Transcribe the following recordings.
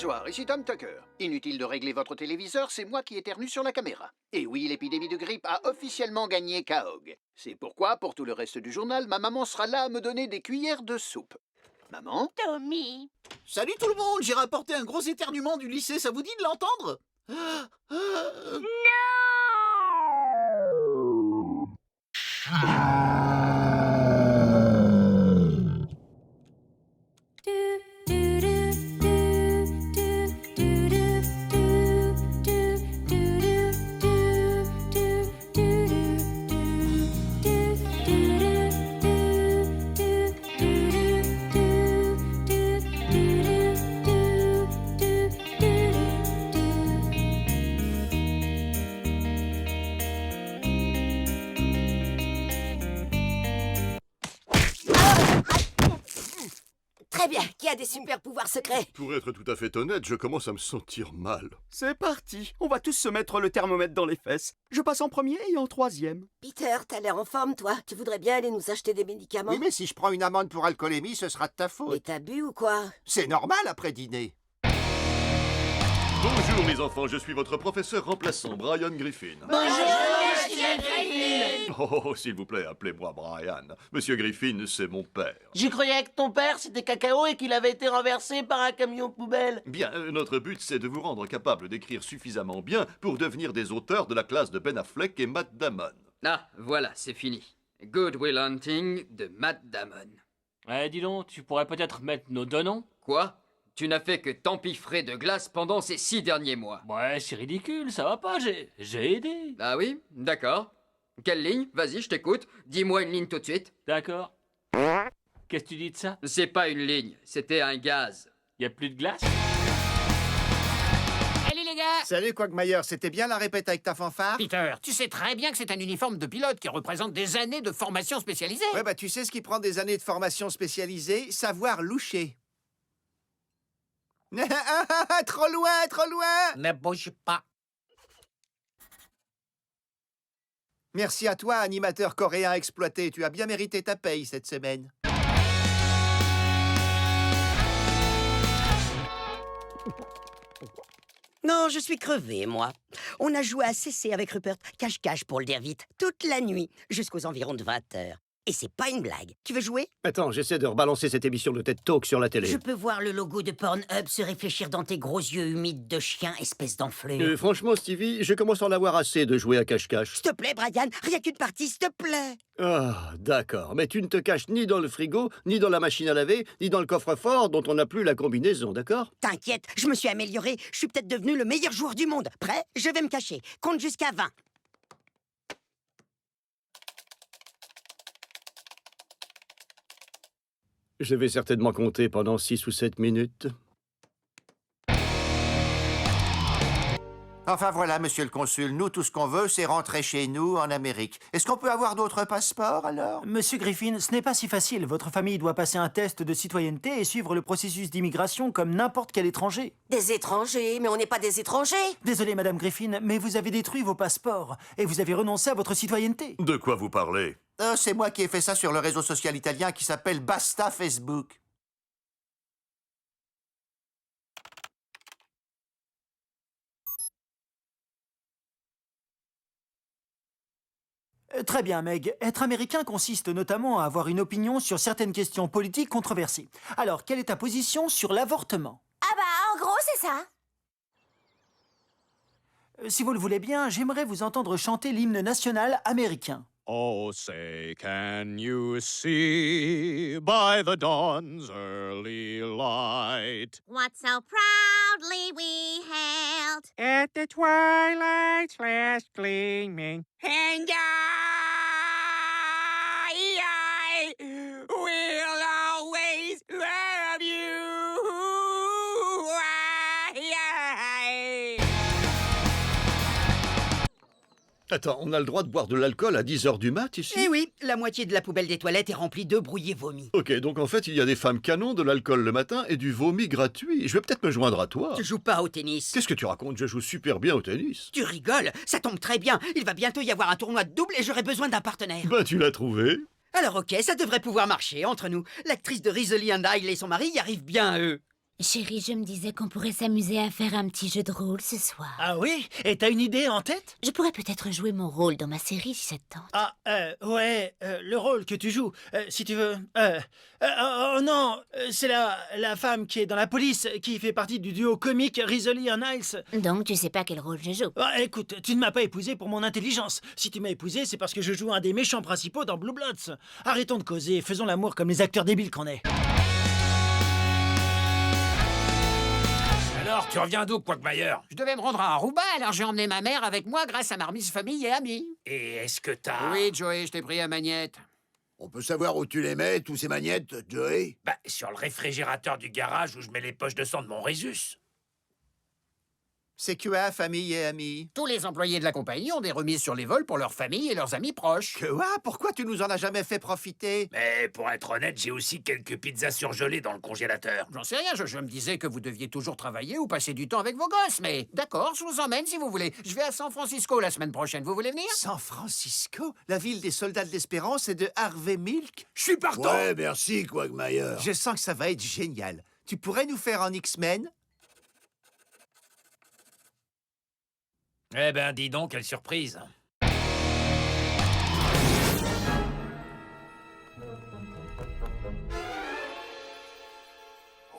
Bonsoir, ici Tom Tucker. Inutile de régler votre téléviseur, c'est moi qui éternue sur la caméra. Et oui, l'épidémie de grippe a officiellement gagné Cahogue. C'est pourquoi, pour tout le reste du journal, ma maman sera là à me donner des cuillères de soupe. Maman? Tommy. Salut tout le monde, j'ai rapporté un gros éternuement du lycée, ça vous dit de l'entendre? Très bien, qui a des super pouvoirs secrets? Pour être tout à fait honnête, je commence à me sentir mal. C'est parti, on va tous se mettre le thermomètre dans les fesses. Je passe en premier et en troisième. Peter, t'as l'air en forme, toi. Tu voudrais bien aller nous acheter des médicaments? Oui, mais si je prends une amende pour alcoolémie, ce sera de ta Mais faute. t'as bu ou quoi? C'est normal après dîner. Bonjour mes enfants, je suis votre professeur remplaçant, Brian Griffin. Oh, s'il vous plaît, appelez-moi Brian. Monsieur Griffin, c'est mon père. J'y croyais que ton père c'était cacao et qu'il avait été renversé par un camion poubelle. Bien, notre but c'est de vous rendre capable d'écrire suffisamment bien pour devenir des auteurs de la classe de Ben Affleck et Matt Damon. Ah, voilà, c'est fini. Good Will Hunting de Matt Damon. Dis donc, tu pourrais peut-être mettre nos deux noms? Quoi? Tu n'as fait que t'empiffrer de glace pendant ces 6 derniers mois. Ouais, c'est ridicule, ça va pas, j'ai aidé. Ah oui? D'accord. Quelle ligne? Vas-y, je t'écoute. Dis-moi une ligne tout de suite. D'accord. Qu'est-ce que tu dis de ça? C'est pas une ligne, c'était un gaz. Y a plus de glace? Salut les gars! Salut Quagmire, c'était bien la répète avec ta fanfare? Peter, tu sais très bien que c'est un uniforme de pilote qui représente des années de formation spécialisée. Ouais, bah tu sais ce qui prend des années de formation spécialisée? Savoir loucher. Trop loin, trop loin! Ne bouge pas. Merci à toi, animateur coréen exploité. Tu as bien mérité ta paye cette semaine. Non, je suis crevé, moi. On a joué à CC avec Rupert, cache-cache pour le dire vite, toute la nuit, jusqu'aux environs de 20 h. Et c'est pas une blague. Tu veux jouer? Attends, j'essaie de rebalancer cette émission de TED Talk sur la télé. Je peux voir le logo de Pornhub se réfléchir dans tes gros yeux humides de chien, espèce d'enflure. Franchement, Stevie, je commence à en avoir assez de jouer à cache-cache. S'il te plaît, Brian, rien qu'une partie, s'il te plaît. Ah, d'accord. Mais tu ne te caches ni dans le frigo, ni dans la machine à laver, ni dans le coffre-fort dont on n'a plus la combinaison, d'accord? T'inquiète, je me suis amélioré. Je suis peut-être devenu le meilleur joueur du monde. Prêt? Je vais me cacher. Compte jusqu'à 20. Je vais certainement compter pendant 6 ou 7 minutes. Enfin voilà, monsieur le consul, nous, tout ce qu'on veut, c'est rentrer chez nous en Amérique. Est-ce qu'on peut avoir d'autres passeports, alors? Monsieur Griffin, ce n'est pas si facile. Votre famille doit passer un test de citoyenneté et suivre le processus d'immigration comme n'importe quel étranger. Des étrangers? Mais on n'est pas des étrangers. Désolé, Madame Griffin, mais vous avez détruit vos passeports et vous avez renoncé à votre citoyenneté. De quoi vous parlez? C'est moi qui ai fait ça sur le réseau social italien qui s'appelle Basta Facebook. Très bien, Meg. Être américain consiste notamment à avoir une opinion sur certaines questions politiques controversées. Alors, quelle est ta position sur l'avortement? Ah bah, en gros, c'est ça. Si vous le voulez bien, j'aimerais vous entendre chanter l'hymne national américain. Oh, say, can you see by the dawn's early light what so proudly we hailed at the twilight's last gleaming, and I will always love you. Attends, on a le droit de boire de l'alcool à 10 h du mat, ici? Eh oui, la moitié de la poubelle des toilettes est remplie d'œufs brouillés vomis. Ok, donc en fait, il y a des femmes canons, de l'alcool le matin et du vomi gratuit. Je vais peut-être me joindre à toi. Tu joues pas au tennis. Qu'est-ce que tu racontes? Je joue super bien au tennis. Tu rigoles, ça tombe très bien. Il va bientôt y avoir un tournoi de double et j'aurai besoin d'un partenaire. Ben, tu l'as trouvé. Alors ok, ça devrait pouvoir marcher entre nous. L'actrice de Rizzoli and Isle et son mari y arrivent bien, eux. Chérie, je me disais qu'on pourrait s'amuser à faire un petit jeu de rôle ce soir. Ah oui? Et t'as une idée en tête? Je pourrais peut-être jouer mon rôle dans ma série si ça te tente. Ah, ouais, le rôle que tu joues, si tu veux. Oh non, c'est la femme qui est dans la police, qui fait partie du duo comique Rizzoli and Niles. Donc tu sais pas quel rôle je joue. Ah, écoute, tu ne m'as pas épousé pour mon intelligence. Si tu m'as épousé, c'est parce que je joue un des méchants principaux dans Blue Bloods. Arrêtons de causer et faisons l'amour comme les acteurs débiles qu'on est. Alors, tu reviens d'où, Quagmire? Je devais me rendre à Aruba, alors j'ai emmené ma mère avec moi grâce à ma remise famille et amis. Et est-ce que t'as... Oui, Joey, je t'ai pris à Magnette. On peut savoir où tu les mets, tous ces magnettes, Joey? Bah, sur le réfrigérateur du garage où je mets les poches de sang de mon Rhésus. C'est quoi, famille et amis? Tous les employés de la compagnie ont des remises sur les vols pour leurs familles et leurs amis proches. Quoi? Pourquoi tu nous en as jamais fait profiter? Mais pour être honnête, j'ai aussi quelques pizzas surgelées dans le congélateur. J'en sais rien, je me disais que vous deviez toujours travailler ou passer du temps avec vos gosses, mais d'accord, je vous emmène si vous voulez. Je vais à San Francisco la semaine prochaine, vous voulez venir? San Francisco? La ville des soldats de l'espérance et de Harvey Milk? Je suis partant! Ouais, merci, Quagmire. Je sens que ça va être génial. Tu pourrais nous faire en X-Men? Eh ben, dis donc, quelle surprise.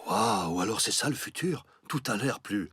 Waouh, alors c'est ça le futur? Tout a l'air plus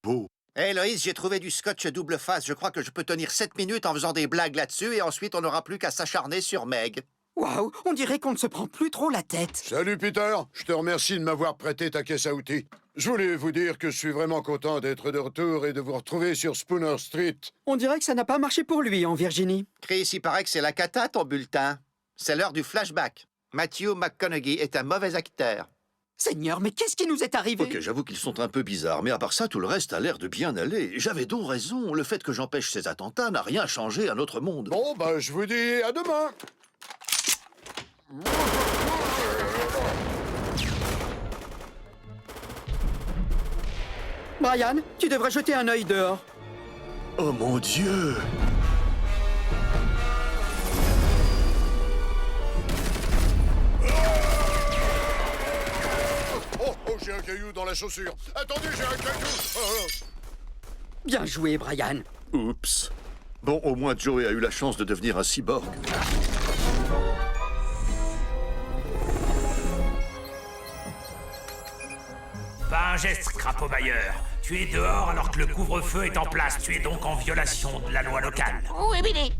beau. Hé, Loïs, j'ai trouvé du scotch double face. Je crois que je peux tenir 7 minutes en faisant des blagues là-dessus et ensuite on n'aura plus qu'à s'acharner sur Meg. Waouh, on dirait qu'on ne se prend plus trop la tête. Salut, Peter. Je te remercie de m'avoir prêté ta caisse à outils. Je voulais vous dire que je suis vraiment content d'être de retour et de vous retrouver sur Spooner Street. On dirait que ça n'a pas marché pour lui en Virginie. Chris, il paraît que c'est la cata, ton bulletin. C'est l'heure du flashback. Matthew McConaughey est un mauvais acteur. Seigneur, mais qu'est-ce qui nous est arrivé? Ok, j'avoue qu'ils sont un peu bizarres, mais à part ça, tout le reste a l'air de bien aller. J'avais donc raison, le fait que j'empêche ces attentats n'a rien changé à notre monde. Bon, bah, je vous dis à demain. Brian, tu devrais jeter un œil dehors. Oh mon Dieu! Oh, j'ai un caillou dans la chaussure. Attendez, j'ai un caillou. Oh. Bien joué, Brian. Oups. Bon, au moins Joey a eu la chance de devenir un cyborg. Pas un geste, crapaud bailleur. Tu es dehors alors que le couvre-feu est en place. Tu es donc en violation de la loi locale. Oui, Billy.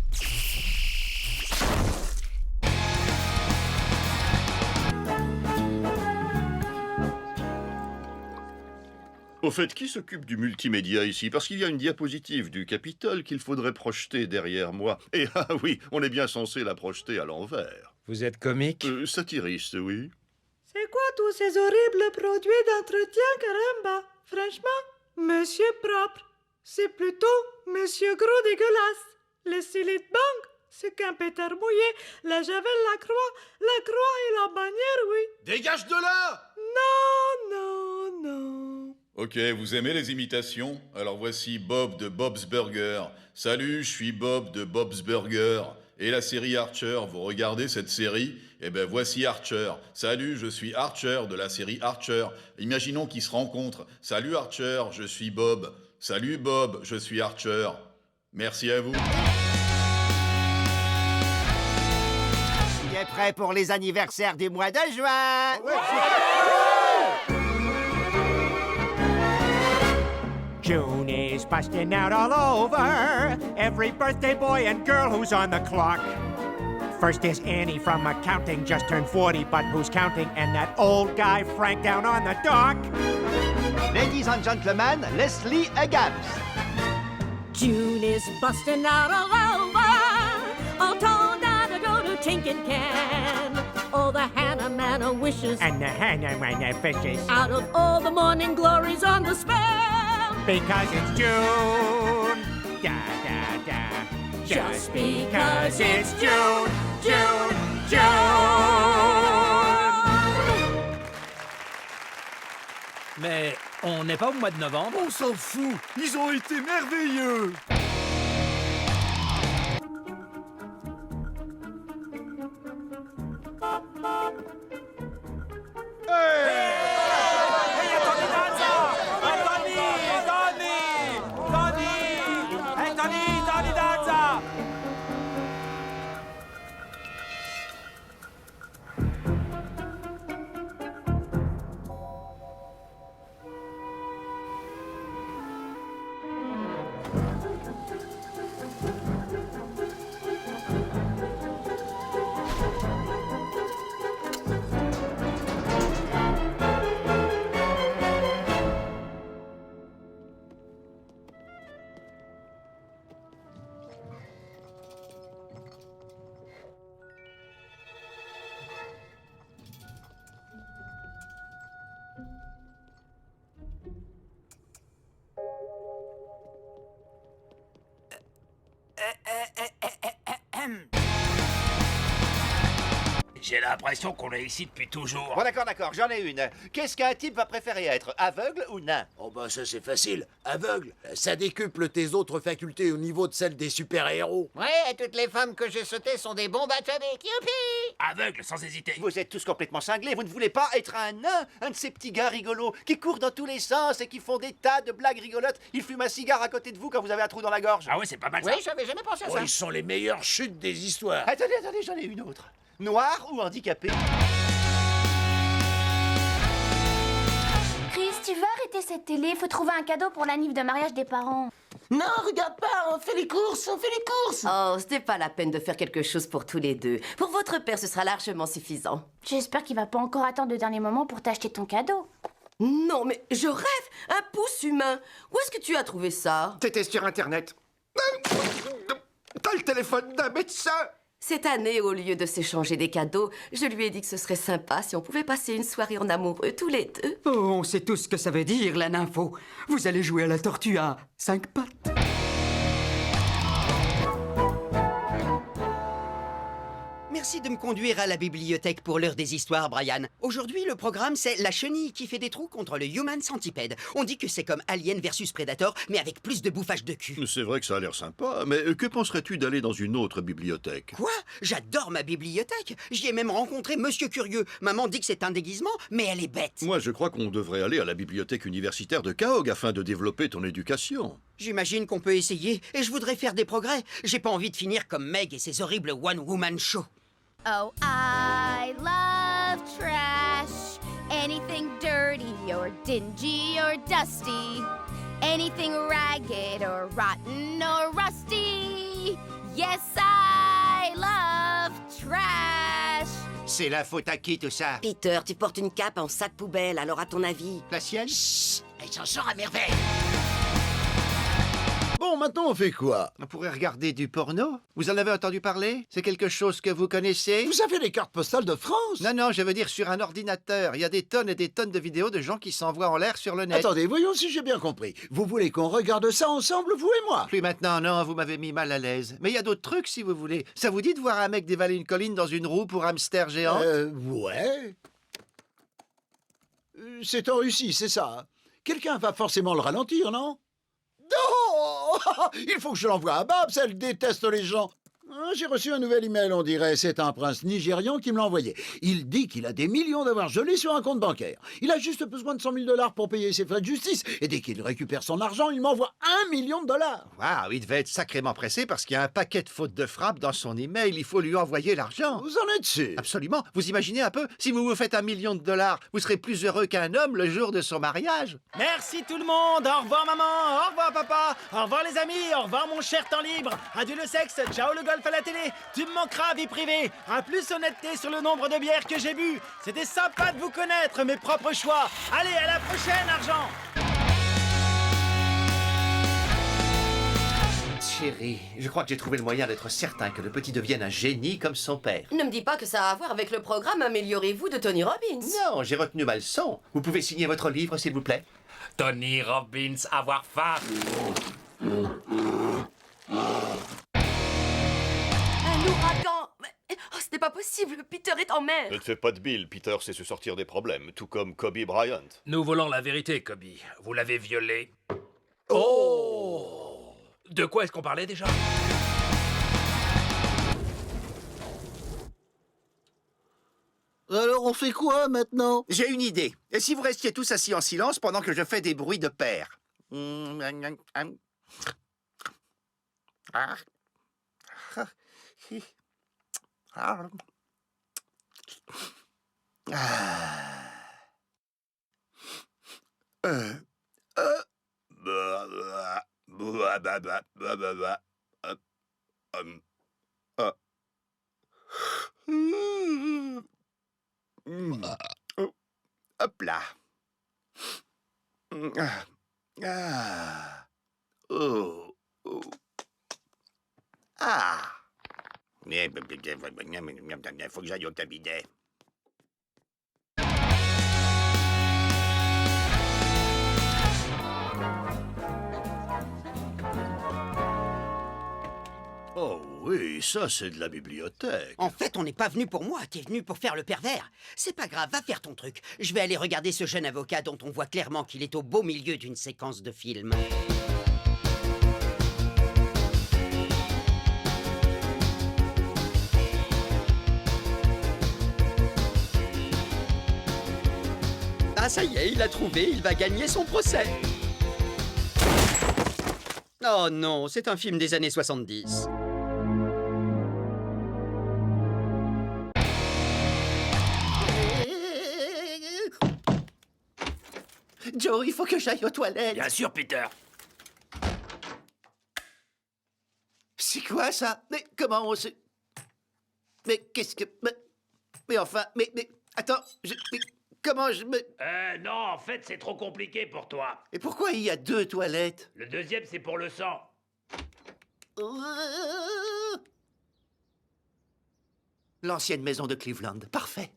Au fait, qui s'occupe du multimédia ici? Parce qu'il y a une diapositive du Capitole qu'il faudrait projeter derrière moi. Et ah oui, on est bien censé la projeter à l'envers. Vous êtes comique? Satiriste, oui. C'est quoi tous ces horribles produits d'entretien, caramba? Franchement, monsieur propre. C'est plutôt monsieur gros dégueulasse. Les Silite Bank, c'est qu'un pétard mouillé. La javel, la croix et la bannière, oui. Dégage de là! Non, non, non. Ok, vous aimez les imitations? Alors voici Bob de Bob's Burger. Salut, je suis Bob de Bob's Burger. Et la série Archer, vous regardez cette série? Eh ben voici Archer. Salut, je suis Archer de la série Archer. Imaginons qu'ils se rencontrent. Salut Archer, je suis Bob. Salut Bob, je suis Archer. Merci à vous. Tu es prêt pour les anniversaires du mois de juin? June is busting out all over every birthday boy and girl who's on the clock. First is Annie from accounting, just turned 40, but who's counting? And that old guy Frank down on the dock. Ladies and gentlemen, Leslie Agams. June is busting out all over, all told down to go to Tinkin Can. All the Hannah Manor wishes And the Hannah Manor fishes. out of all the morning glories on the spell. Because it's June. Da, da, da. Just because it's June, June, June. Mais on n'est pas au mois de novembre. On s'en fout. Ils ont été merveilleux. J'ai l'impression qu'on est ici depuis toujours. Bon, d'accord, j'en ai une. Qu'est-ce qu'un type va préférer être, aveugle ou nain? Oh bah ça c'est facile. Aveugle, ça décuple tes autres facultés au niveau de celles des super-héros. Ouais, toutes les femmes que j'ai sautées sont des bombes atomiques. Youpi! Aveugle, sans hésiter. Vous êtes tous complètement cinglés. Vous ne voulez pas être un nain, un de ces petits gars rigolos qui courent dans tous les sens et qui font des tas de blagues rigolotes. Ils fument un cigare à côté de vous quand vous avez un trou dans la gorge. Ah ouais, c'est pas mal ça. Oui, j'avais jamais pensé à Oh, ça. ils sont les meilleures chutes des histoires. Attendez, j'en ai une autre. Noir ou handicapé? Chris, tu veux arrêter cette télé? Faut trouver un cadeau pour l'anniv de mariage des parents. Non, regarde pas, on fait les courses. Oh, c'était pas la peine de faire quelque chose pour tous les deux. Pour votre père, ce sera largement suffisant. J'espère qu'il va pas encore attendre le dernier moment pour t'acheter ton cadeau. Non, mais je rêve! Un pouce humain! Où est-ce que tu as trouvé ça? C'était sur Internet. T'as le téléphone d'un médecin! Cette année, au lieu de s'échanger des cadeaux, je lui ai dit que ce serait sympa si on pouvait passer une soirée en amoureux tous les deux. Oh, on sait tous ce que ça veut dire, la nympho. Vous allez jouer à la tortue à 5 pattes. Merci de me conduire à la bibliothèque pour l'heure des histoires, Brian. Aujourd'hui, le programme, c'est la chenille qui fait des trous contre le Human Centipede. On dit que c'est comme Alien versus Predator, mais avec plus de bouffage de cul. C'est vrai que ça a l'air sympa, mais que penserais-tu d'aller dans une autre bibliothèque? Quoi? J'adore ma bibliothèque. J'y ai même rencontré Monsieur Curieux. Maman dit que c'est un déguisement, mais elle est bête. Moi, je crois qu'on devrait aller à la bibliothèque universitaire de Kaog afin de développer ton éducation. J'imagine qu'on peut essayer, et je voudrais faire des progrès. J'ai pas envie de finir comme Meg et ses horribles one-woman shows. Oh, I love trash. Anything dirty or dingy or dusty. Anything ragged or rotten or rusty. Yes, I love trash. C'est la faute à qui tout ça? Peter, tu portes une cape en sac poubelle, alors à ton avis? La sienne? Chut, elle s'en sort à merveille. Bon, maintenant on fait quoi? On pourrait regarder du porno? Vous en avez entendu parler? C'est quelque chose que vous connaissez? Vous avez les cartes postales de France? Non, je veux dire sur un ordinateur. Il y a des tonnes et des tonnes de vidéos de gens qui s'envoient en l'air sur le net. Attendez, voyons si j'ai bien compris. Vous voulez qu'on regarde ça ensemble, vous et moi? Plus maintenant, non, vous m'avez mis mal à l'aise. Mais il y a d'autres trucs si vous voulez. Ça vous dit de voir un mec dévaler une colline dans une roue pour hamster géant? Ouais. C'est en Russie, c'est ça. Quelqu'un va forcément le ralentir, non? Non! Il faut que je l'envoie à Babs, elle déteste les gens. J'ai reçu un nouvel email, on dirait. C'est un prince nigérian qui me l'a envoyé. Il dit qu'il a des millions d'avoirs gelés sur un compte bancaire. Il a juste besoin de 100 000 $ pour payer ses frais de justice. Et dès qu'il récupère son argent, il m'envoie $1 million. Waouh, il devait être sacrément pressé parce qu'il y a un paquet de fautes de frappe dans son email. Il faut lui envoyer l'argent. Vous en êtes sûr? Absolument. Vous imaginez un peu, si vous vous faites $1 million, vous serez plus heureux qu'un homme le jour de son mariage. Merci tout le monde. Au revoir maman, au revoir papa, au revoir les amis, au revoir mon cher temps libre. Adieu le sexe, ciao le golf à la télé. Tu me manqueras, vie privée. À plus honnêteté sur le nombre de bières que j'ai bu. C'était sympa de vous connaître, mes propres choix. Allez, à la prochaine, argent. Chérie, je crois que j'ai trouvé le moyen d'être certain que le petit devienne un génie comme son père. Ne me dis pas que ça a à voir avec le programme Améliorez-vous de Tony Robbins. Non, j'ai retenu ma leçon. Vous pouvez signer votre livre, s'il vous plaît? Tony Robbins, avoir faim. Un ouragan! Oh, ce n'est pas possible, Peter est en mer! Ne te fais pas de bile, Peter sait se sortir des problèmes, tout comme Kobe Bryant. Nous voulons la vérité, Kobe. Vous l'avez violé. Oh! De quoi est-ce qu'on parlait déjà? Alors on fait quoi maintenant? J'ai une idée. Et si vous restiez tous assis en silence pendant que je fais des bruits de père? Hop là. Oh. Ah. Il faut que j'aille au cabinet. Oh oui, ça c'est de la bibliothèque. En fait, on n'est pas venu pour moi, t'es venu pour faire le pervers. C'est pas grave, va faire ton truc. Je vais aller regarder ce jeune avocat dont on voit clairement qu'il est au beau milieu d'une séquence de film. Ah ça y est, il a trouvé, il va gagner son procès. Oh non, c'est un film des années 70. Joe, il faut que j'aille aux toilettes. Bien sûr, Peter. C'est quoi ça? Mais comment on se... Mais qu'est-ce que... Mais enfin... Mais attends, mais comment je me... Non, en fait, c'est trop compliqué pour toi. Et pourquoi il y a 2 toilettes? Le deuxième, c'est pour le sang. L'ancienne maison de Cleveland. Parfait.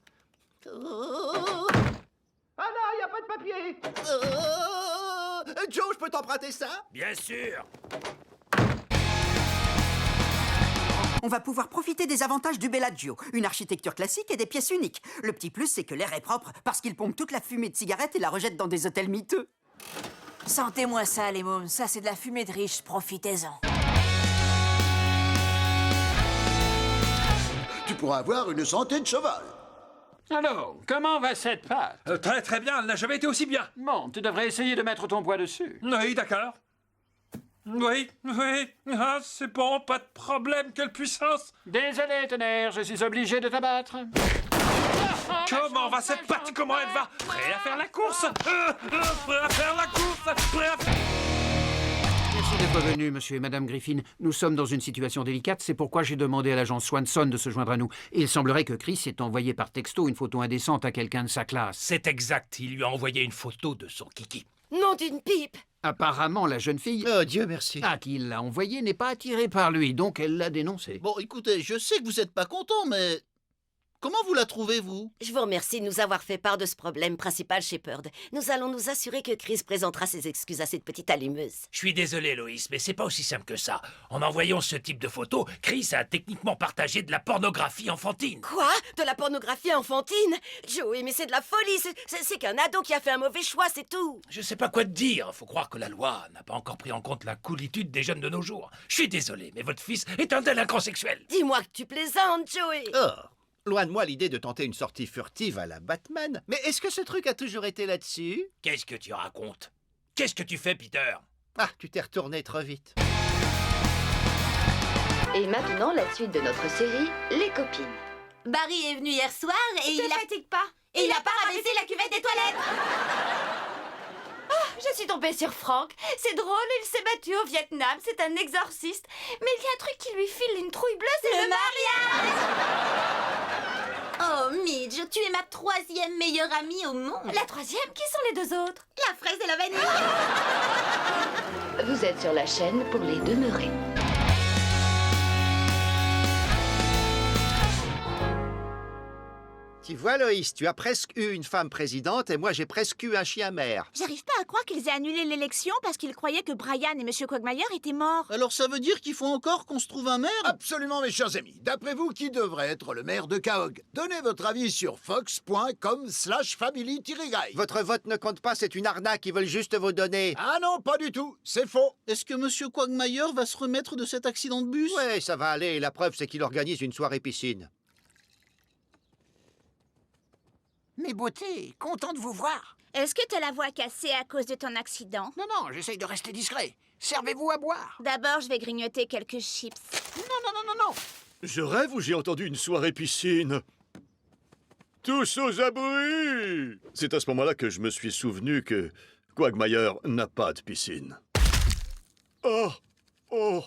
Ah non, il n'y a pas de papier. Joe, je peux t'emprunter ça? Bien sûr. On va pouvoir profiter des avantages du Bellagio, une architecture classique et des pièces uniques. Le petit plus, c'est que l'air est propre parce qu'il pompe toute la fumée de cigarettes et la rejette dans des hôtels miteux. Sentez-moi ça, les mômes. Ça, c'est de la fumée de riche. Profitez-en. Tu pourras avoir une santé de cheval. Alors, comment va cette pâte? Très très bien, elle n'a jamais été aussi bien. Bon, tu devrais essayer de mettre ton poids dessus. Oui, d'accord. Oui. Ah, c'est bon, pas de problème, quelle puissance. Désolé, tonnerre, je suis obligé de t'abattre. Comment va cette pâte? Comment elle va? Prêt à faire la course? Prêt à faire la course? Prêt à faire... Merci d'être venu, monsieur et madame Griffin. Nous sommes dans une situation délicate, c'est pourquoi j'ai demandé à l'agent Swanson de se joindre à nous. Et il semblerait que Chris ait envoyé par texto une photo indécente à quelqu'un de sa classe. C'est exact, il lui a envoyé une photo de son kiki. Nom d'une pipe. Apparemment, la jeune fille... Oh, Dieu merci. À qui il l'a envoyé n'est pas attirée par lui, donc elle l'a dénoncé. Bon, écoutez, je sais que vous n'êtes pas content, mais... Comment vous la trouvez, vous? Je vous remercie de nous avoir fait part de ce problème principal chez Pearl. Nous allons nous assurer que Chris présentera ses excuses à cette petite allumeuse. Je suis désolé, Loïs, mais c'est pas aussi simple que ça. En envoyant ce type de photo, Chris a techniquement partagé de la pornographie enfantine. Quoi? De la pornographie enfantine? Joey, mais c'est de la folie. C'est qu'un ado qui a fait un mauvais choix, c'est tout. Je sais pas quoi te dire. Faut croire que la loi n'a pas encore pris en compte la coolitude des jeunes de nos jours. Je suis désolé, mais votre fils est un délinquant sexuel. Dis-moi que tu plaisantes, Joey. Oh, loin de moi l'idée de tenter une sortie furtive à la Batman. Mais est-ce que ce truc a toujours été là-dessus? Qu'est-ce que tu racontes? Qu'est-ce que tu fais, Peter? Ah, tu t'es retourné trop vite. Et maintenant, la suite de notre série, Les copines. Barry est venu hier soir et il fatigue pas. Et il a pas rabaissé la cuvette des toilettes. Oh, je suis tombée sur Frank. C'est drôle, il s'est battu au Vietnam, c'est un exorciste. Mais il y a un truc qui lui file une trouille bleue, c'est le mariage. Oh, Midge, tu es ma 3e meilleure amie au monde. La 3e, qui sont les 2 autres? La fraise et la vanille. Vous êtes sur la chaîne pour les demeurer. Tu vois, Loïs, tu as presque eu une femme présidente et moi j'ai presque eu un chien maire. J'arrive pas à croire qu'ils aient annulé l'élection parce qu'ils croyaient que Brian et M. Quagmire étaient morts. Alors ça veut dire qu'il faut encore qu'on se trouve un maire? Absolument, mes chers amis. D'après vous, qui devrait être le maire de Cahogue? Donnez votre avis sur fox.com/family-guy. Votre vote ne compte pas, c'est une arnaque, ils veulent juste vos données. Ah non, pas du tout, c'est faux. Est-ce que Monsieur Quagmire va se remettre de cet accident de bus? Ouais, ça va aller, la preuve c'est qu'il organise une soirée piscine. Mes beautés, content de vous voir. Est-ce que t'as la voix cassée à cause de ton accident? Non, j'essaye de rester discret. Servez-vous à boire. D'abord, je vais grignoter quelques chips. Non. Je rêve ou j'ai entendu une soirée piscine? Tous aux abris! C'est à ce moment-là que je me suis souvenu que Quagmire n'a pas de piscine. Oh. Oh.